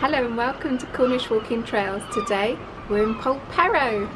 Hello and welcome to Cornish Walking Trails. Today we're in Polperro.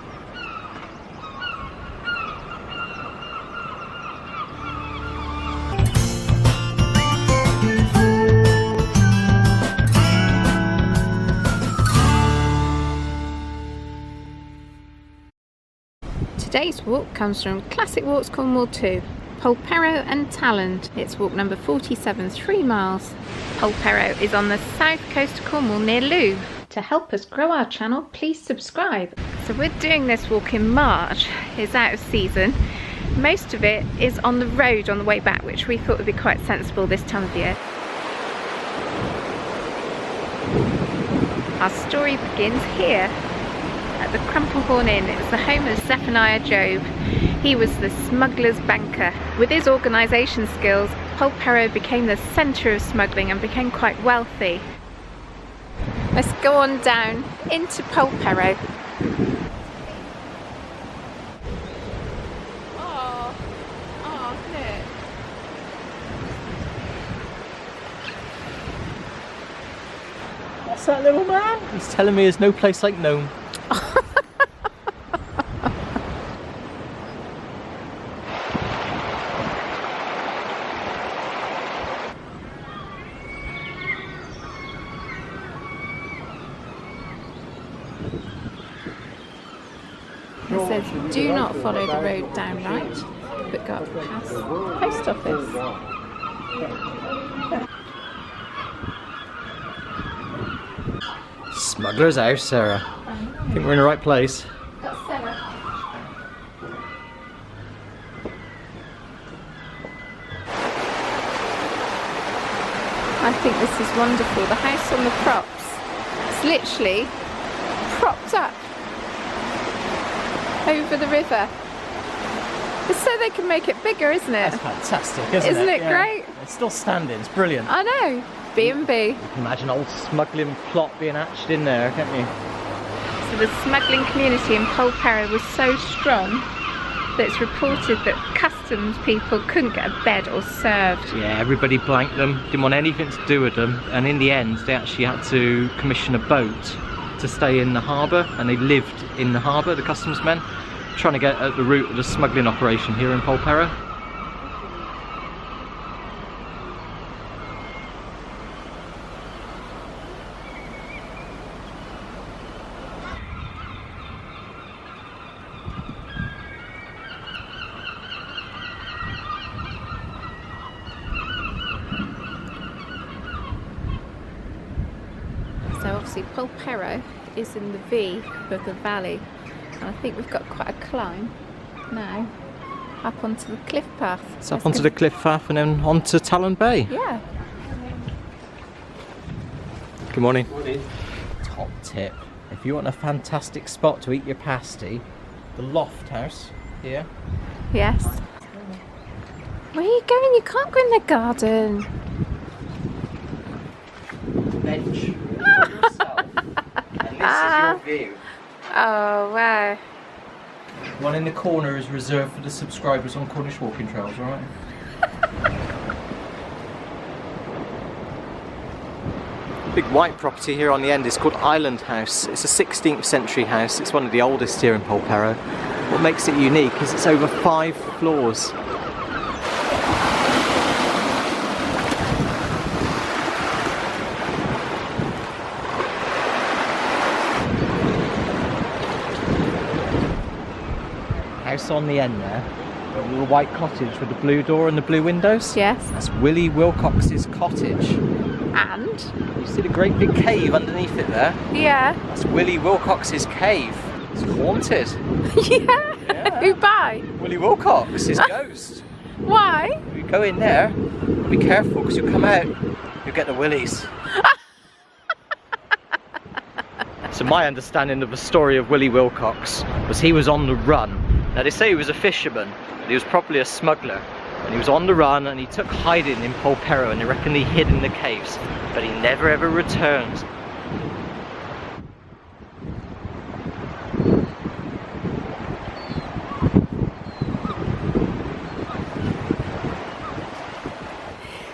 Today's walk comes from Classic Walks Cornwall 2, Polperro and Talland. It's walk number 47, 3 miles. Polperro is on the south coast of Cornwall near Loo. To help us grow our channel, please subscribe. So we're doing this walk in March. It's out of season. Most of it is on the road on the way back, which we thought would be quite sensible this time of year. Our story begins here at the Crumplehorn Inn. It was the home of Zephaniah Job. He was the smuggler's banker. With his organisation skills, Polperro became the centre of smuggling and became quite wealthy. Let's go on down into Polperro. Oh, look. What's that little man? He's telling me there's no place like Nome. It says do not follow the road down right, but go up past the post office. Smuggler's House, Sarah. I think we're in the right place. That's Sarah. I think this is wonderful. The house on the props. It's literally propped up over the river. It's so they can make it bigger, isn't it? That's fantastic, isn't it? Isn't it great? It's still standing, it's brilliant. I know. B&B. You can imagine old smuggling plot being hatched in there, can't you? So the smuggling community in Polperro was so strong that it's reported that customs people couldn't get a bed or served. Yeah, everybody blanked them, didn't want anything to do with them, and in the end they actually had to commission a boat to stay in the harbour, and they lived in the harbour, the customs men, trying to get at the root of the smuggling operation here in Polperro. So obviously Polperro is in the V of the valley, and I think we've got quite a climb now up onto the cliff path. So up onto the cliff path and then onto Talland Bay. Yeah. Good morning. Top tip, if you want a fantastic spot to eat your pasty, the Loft House here. Yes. Where are you going? You can't go in the garden. Bench all yourself, and this is your view. Oh wow. One in the corner is reserved for the subscribers on Cornish Walking Trails, alright? Big white property here on the end is called Island House. It's a 16th century house. It's one of the oldest here in Polperro. What makes it unique is it's over 5 floors. House on the end there, a little white cottage with the blue door and the blue windows. Yes. That's Willie Wilcox's cottage. And? You see the great big cave underneath it there? Yeah. That's Willie Wilcox's cave. It's haunted. Yeah. Who by? Willie Wilcox, his ghost. Why? If you go in there, be careful because you come out, you'll get the willies. So my understanding of the story of Willie Wilcox was he was on the run. Now they say he was a fisherman, but he was probably a smuggler. And he was on the run and he took hiding in Polperro, and they reckon he hid in the caves, but he never ever returned.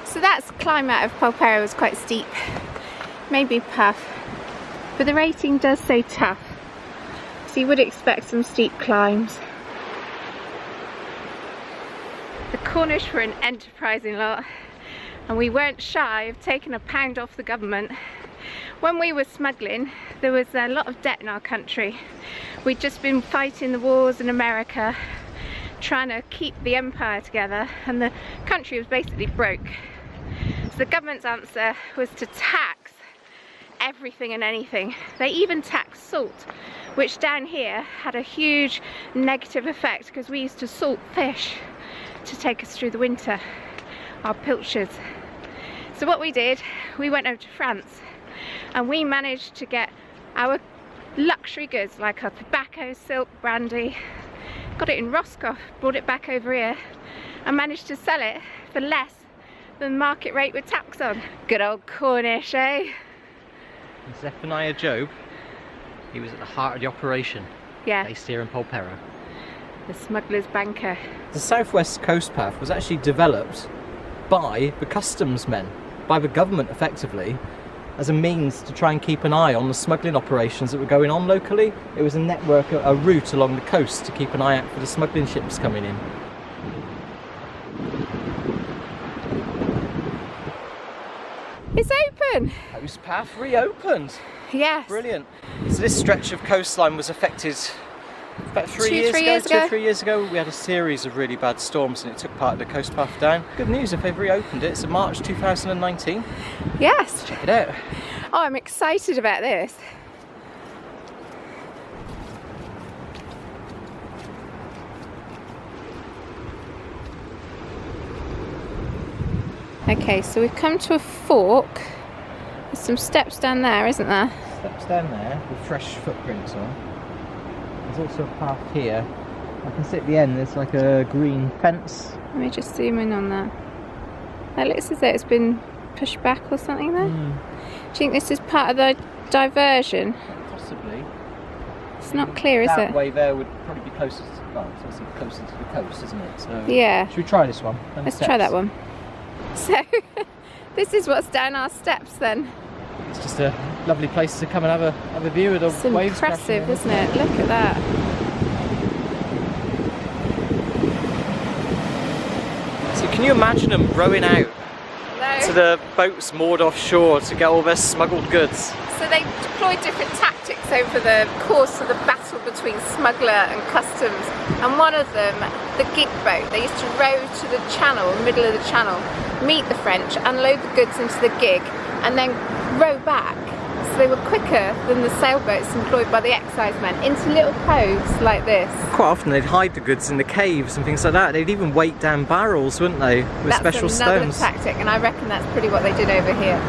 So that's climb out of Polperro was quite steep. maybe puff. But the rating does say tough. So you would expect some steep climbs. The Cornish were an enterprising lot, and we weren't shy of taking a pound off the government. When we were smuggling, there was a lot of debt in our country. We'd just been fighting the wars in America, trying to keep the empire together, and the country was basically broke. So the government's answer was to tax everything and anything. They even taxed salt, which down here had a huge negative effect because we used to salt fish to take us through the winter, our pilchards. So what we did, we went over to France and we managed to get our luxury goods like our tobacco, silk, brandy, got it in Roscoff, brought it back over here and managed to sell it for less than market rate with tax on. Good old Cornish, eh? Zephaniah Job, he was at the heart of the operation. Yeah. Based here in Polperro. The smuggler's banker. The southwest coast path was actually developed by the customs men, by the government effectively, as a means to try and keep an eye on the smuggling operations that were going on locally. It was a network, a route along the coast to keep an eye out for the smuggling ships coming in. It's open! Coast path reopened. Yes. Brilliant. So this stretch of coastline was affected about 3 years ago. 2 or 3 years ago. We had a series of really bad storms and it took part of the coast path down. Good news if they've reopened it. It's in March 2019. Yes. Check it out. Oh, I'm excited about this. Okay, so we've come to a fork. There's some steps down there, isn't there? Steps down there with fresh footprints on. There's also a path here. I can see at the end there's like a green fence. Let me just zoom in on that. It looks as though it's been pushed back or something there. Do you think this is part of the diversion? Possibly. It's not clear, is it? That way there would probably be closest, well, it's obviously closer to the coast, isn't it? So yeah. Should we try this one? Let's try that one. So, this is what's down our steps then. It's just a lovely place to come and have a view of the waves. It's impressive, isn't it? Look at that. So can you imagine them rowing out to the boats moored offshore to get all their smuggled goods? So they deployed different tactics over the course of the battle between smuggler and customs, and one of them, the gig boat, they used to row to the channel, middle of the channel, meet the French, unload the goods into the gig, and then row back. So they were quicker than the sailboats employed by the excise men into little coves like this. Quite often they'd hide the goods in the caves and things like that. They'd even weight down barrels, wouldn't they, with special stones. That's another tactic, and I reckon that's pretty what they did over here.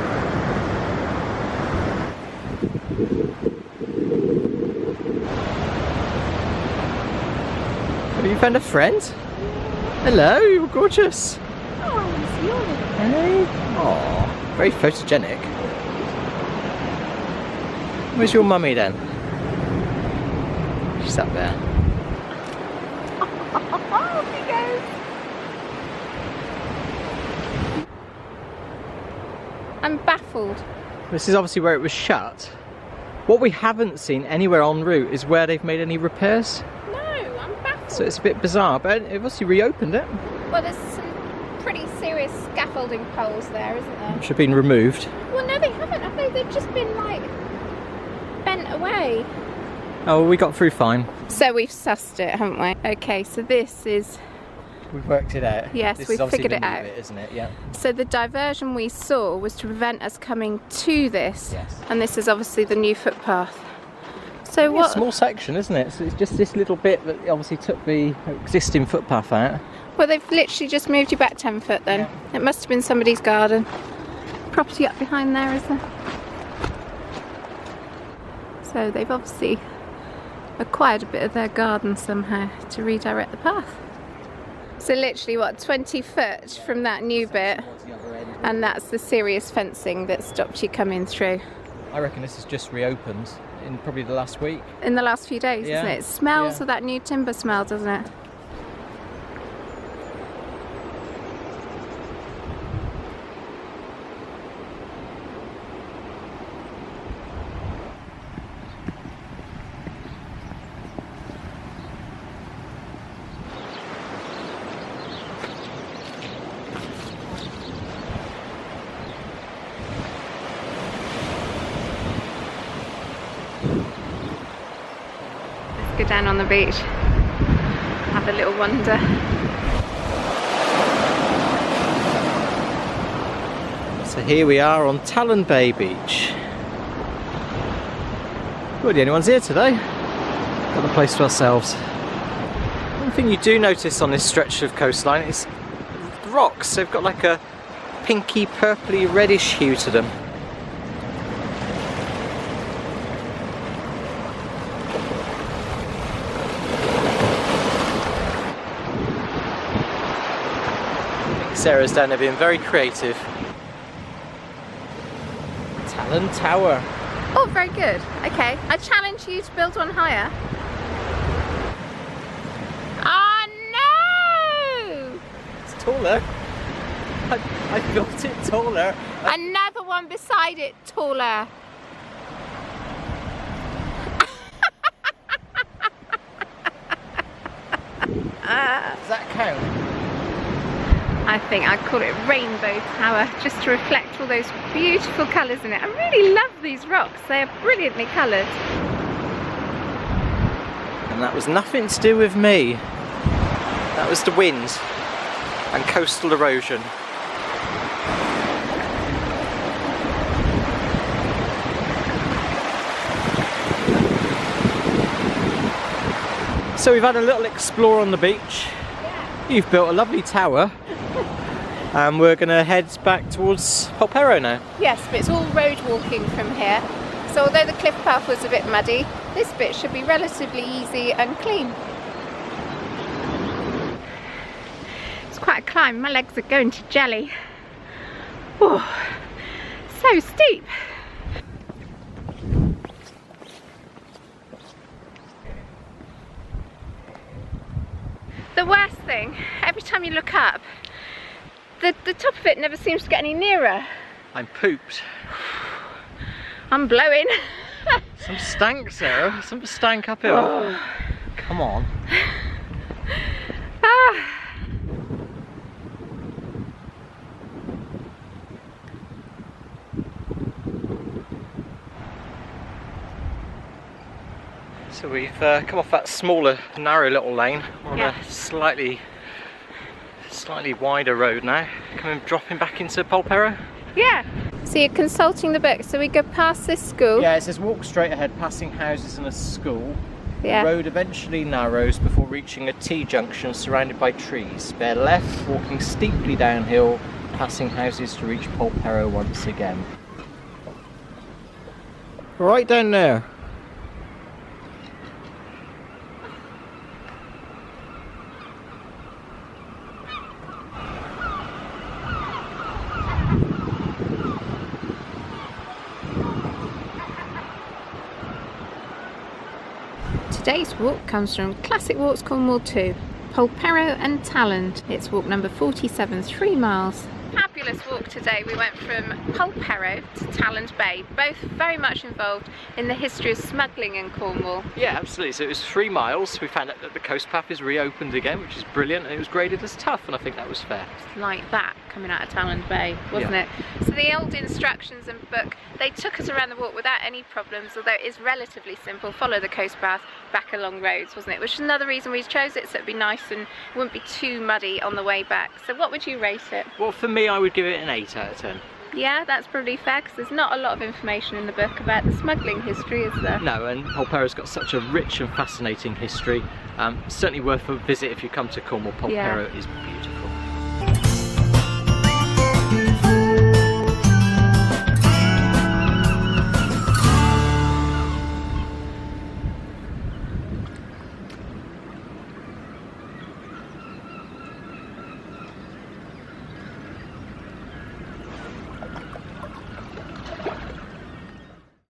Have you found a friend? Hello, you're gorgeous. Oh, it's yours. Hey. Oh, very photogenic. Where's your mummy then? She's up there. Oh, he goes. I'm baffled. This is obviously where it was shut. What we haven't seen anywhere en route is where they've made any repairs. No, I'm baffled. So it's a bit bizarre, but it obviously reopened it. Well, there's some pretty serious scaffolding poles there, isn't there? Which have been removed. Well, no, they haven't, have they? They've just been, like, bent away. Oh, we got through fine. So we've sussed it, haven't we? Okay, so this is... We've worked it out. Yes, this we've is obviously figured it the out. bit, isn't it? Yeah. So the diversion we saw was to prevent us coming to this. Yes. And this is obviously the new footpath. So It's what... a small section, isn't it? So it's just this little bit that obviously took the existing footpath out. Well, they've literally just moved you back 10 foot then. Yeah. It must have been somebody's garden. Property up behind there, is there? So they've obviously acquired a bit of their garden somehow to redirect the path. So literally, what, 20 foot from that new bit, and that's the serious fencing that stopped you coming through. I reckon this has just reopened in probably the last week. In the last few days, yeah. Isn't it? It smells of that new timber smell, doesn't it? go down on the beach, have a little wander. So here we are on Talland Bay Beach. We're the only ones here today. Got the place to ourselves. One thing you do notice on this stretch of coastline is the rocks. They've got like a pinky, purpley, reddish hue to them. I think Sarah's down there being very creative. Talland Tower. Oh, very good. Okay, I challenge you to build one higher. Oh no! It's taller. I built it taller. Another one beside it taller. Does that count? I think I'd call it Rainbow Tower, just to reflect all those beautiful colours in it. I really love these rocks, they are brilliantly coloured. And that was nothing to do with me. That was the wind and coastal erosion. So we've had a little explore on the beach. You've built a lovely tower. And we're going to head back towards Polperro now. Yes, but it's all road walking from here. So although the cliff path was a bit muddy, this bit should be relatively easy and clean. It's quite a climb, my legs are going to jelly. Oh, so steep. The worst thing, every time you look up, the top of it never seems to get any nearer. I'm pooped. I'm blowing. Some stank, Sarah. Some stank uphill. Oh. Come on. Ah. So we've come off that smaller, narrow little lane on Yes. a slightly wider road now, dropping back into Polperro. Yeah. So you're consulting the book. So we go past this school. Yeah, it says walk straight ahead, passing houses and a school. Yeah. The road eventually narrows before reaching a T-junction surrounded by trees. Bear left, walking steeply downhill, passing houses to reach Polperro once again. Right down there. Today's walk comes from Classic Walks Cornwall 2, Polperro and Talland. It's walk number 47, 3 miles. Fabulous walk today. We went from Polperro to Talland Bay, both very much involved in the history of smuggling in Cornwall. Yeah, absolutely. So it was 3 miles. We found out that the coast path is reopened again, which is brilliant, and it was graded as tough, and I think that was fair. It's like that coming out of Talland Bay, wasn't it? So the old instructions and book, they took us around the walk without any problems, although it is relatively simple. Follow the coast path back along roads, wasn't it? Which is another reason we chose it, so it'd be nice and wouldn't be too muddy on the way back. So what would you rate it? Well, for me, I would give it an 8 out of 10. Yeah, that's probably fair, because there's not a lot of information in the book about the smuggling history, is there? No, and Polperro's got such a rich and fascinating history. Certainly worth a visit if you come to Cornwall. Polperro is beautiful.